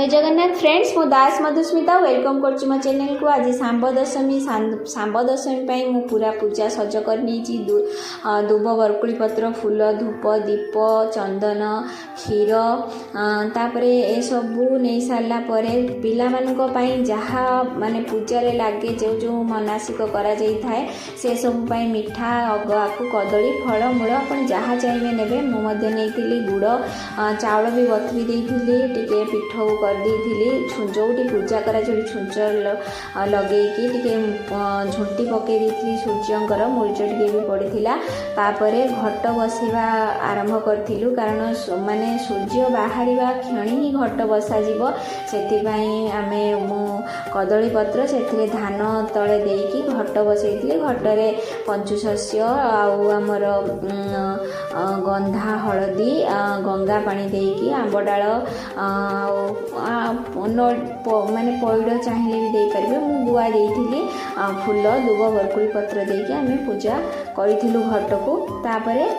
जय जगन्नाथ फ्रेंड्स मो दास मधुस्मिता वेलकम कर मो चैनल को। आज सांब दशमी मु पूरा पूजा सज कर दुब बरकुली पत्र फूल धूप दीप चंदन क्षीर तापरे ए सबू नहीं सारा पिला जहाँ माने पूजा लगे जो जो मनसिक करा से सब मिठा अगुआकू कदली फल मूल अपन जहाँ चाहिए ने मुझे गुड़ चाउल भी बतुरी देती पिठौ कर जोटी पूजा करा जो छुंच लगेकी झुंटी पकई दी सूर्यंकर मूर्ज टे भी पड़ता। तापरे घट बसवा आरंभ करूँ कारण माने सूर्य बाहर क्षण ही घट बसा से आम कदली पत्र से धान तले देकी घट बसई घटरे पंचुशस्य आमर गंधा हलदी गंगा पानी देकी आंब डाल माने पैड़ चाहिए भी दे पारे मु गुआ देती फूल दुब बरकुली पत्र देकी आम पूजा करूँ घट को। तापरे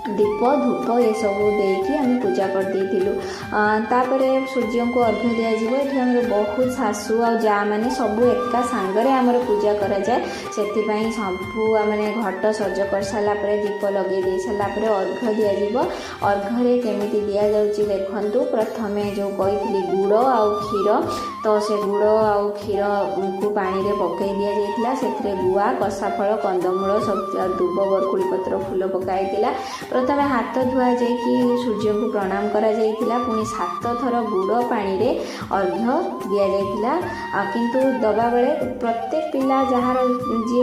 दीप धूप ये सब देकी आम पूजा कर देलु। तापरे सूर्य को अर्घ्य दिज्व बहुत सासू आ जा मैंने सबू एका सांगरे आमर पूजा करा जाए से सबू मैंने घट सज कर सारापर दीप लगे दे सारापर अर्घ्य दिज्व। अर्घ्य केमी दि जाऊँगी देखु प्रथम जो कही गुड़ आ क्षीर तो से गुड़ आ क्षीर को पानी रे पकई दि जाता से गुआ कसा फल कंदमूल सब दुब बरकुली पत्र फूल पकाई प्रथम हाथ धुआ जाकि सूर्य को प्रणाम करा जाइतिला पुणी 7 थर गुड़ पानी रे अर्घ्य दि जाइतिला। किंतु दबा बेले प्रत्येक पिला जहार जी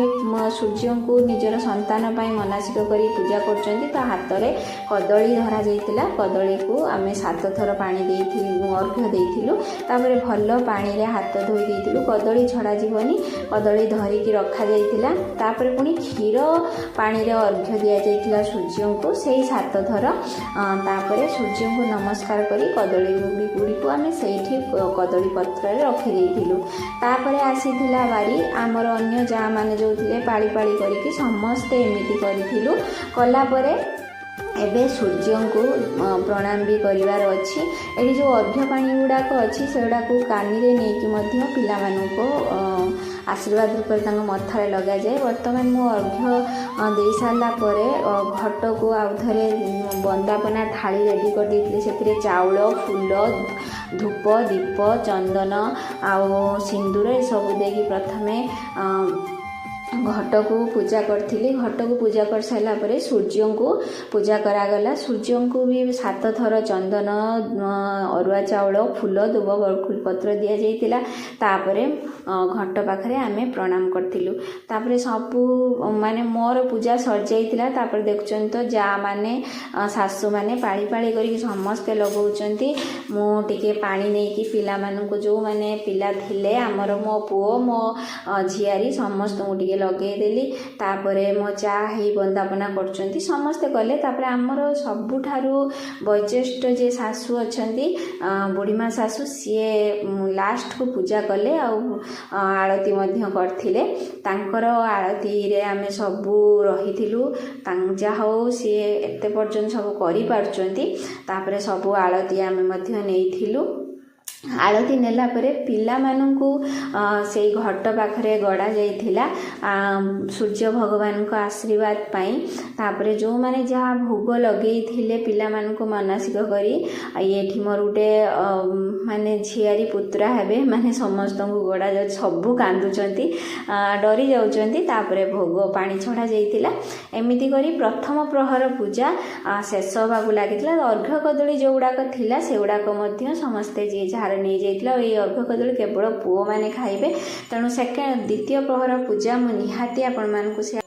सूर्य को निजर संतान पाई मनसिक करी पूजा करछंती ता हाथ रे कदली धरा जाइतिला कदली को आमे 7 थर पानी देइथिलु अर्घ्य देइथिलु। तापरे भल पानी रे हाथ धोई देइथिलु कदली छड़ा जीवनी कदली धरिकी रखा जाइतिला। तापरे पुणी क्षीर पानी रे अर्घ्य दिया जाइतिला सूर्य को से 7 थर। तापरे सूर्य को नमस्कार करी कदली गुड़ी को आम से कदली पत्र रखी देइथिलु। तापरे आसीथिला बारी आमर अन्य जा माने जो थिले पाली पाली करिकी समस्ते एमिति करिथिलु। कला परे एबे सूर्य को प्रणाम भी करिवार अछि। एठी जो अर्घ्य पानी गुड़ाक अच्छी से कानी रे नहीं पिला को आशीर्वाद रूप मथारे लगा जाए। वर्तमान मु अर्घ्य दे सारा घट को आउ थे बंदापना थाली रेडी कर देती से चाउल फूल धूप दीप चंदन आउ सिंदूर सब देकी प्रथमे घट को पूजा करी। घट को पूजा कर सारा पर सूर्य को पूजा करागला। सूर्य को भी 7 थर चंदन अरुआ चाउल फूल दुब बरकुली पत्र दि जाइतिला। तापरे घट पाखरे आमे प्रणाम करथिलु। तापरे सबू माने मोर पूजा सर जाइतिला। तापरे देखुचन तो जा माने सासू माने पाली पाली करी समस्ते लगाउचंती। मु टिके पानी नहीं कि पिला मानन को जो माने पिला थिले हमर मो पुओ मो झियारी समस्त मु टिके लगेदेली। तापरे मो चा ही बंदापना करछंती समस्ते कले। तापरे आमर सबुठारु वयोज्येष्ठ जे सासू अछंती बुढ़ीमा सासू सीए लास्ट को पूजा कले आरती मध्य करथिले। तांकर आरती रे आमे सबू रहिथिलु जा हो सी एते पर्यंत सब करि पारछंती। तापरे सबू आरती आमे मध्य नेइथिलु। आरती नेला परे पिला माननकु से घट पाखरे गड़ा जाइथिला सूर्य भगवान को आशीर्वाद पाई। तापरे जो माने जहाँ भोग लगे थिले पिला माननकु मनसिक करी एठी मोर गुटे माने झियारी पुत्रा हेबे माने समस्त को गड़ा जा सबू कांदुचंती डरी जाउचंती। तापरे भोग पानी छड़ा जाइथिला। एमिति करी प्रथम प्रहर पूजा शेष होबाकु लागिथिला। अर्घ्य कदली जो गुड़ाक थिला से गुड़ाक मध्य समस्ते जे जहार नहीं जाइथिला ए अर्घ्य कदली केवल पुओ माने खाइबे। तेणु सेकेंड द्वितीय प्रहर पूजा मु निहाती आपण मानकु से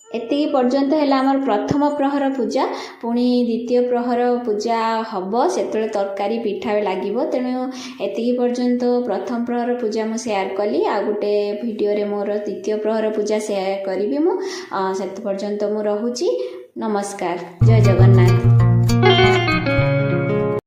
एतिकी पर्यंत है आमर प्रथम प्रहर पूजा। पुणी द्वितीय प्रहर पूजा हम से तरकारी पिठा लगे। तेणु एतिकी पर्यंत प्रथम प्रहर पूजा मु शेयर कली। आ गोटे वीडियो रे मोर द्वितीय प्रहर पूजा शेयर करी मु से पर्यंत मु रहुची। नमस्कार। जय जगन्नाथ।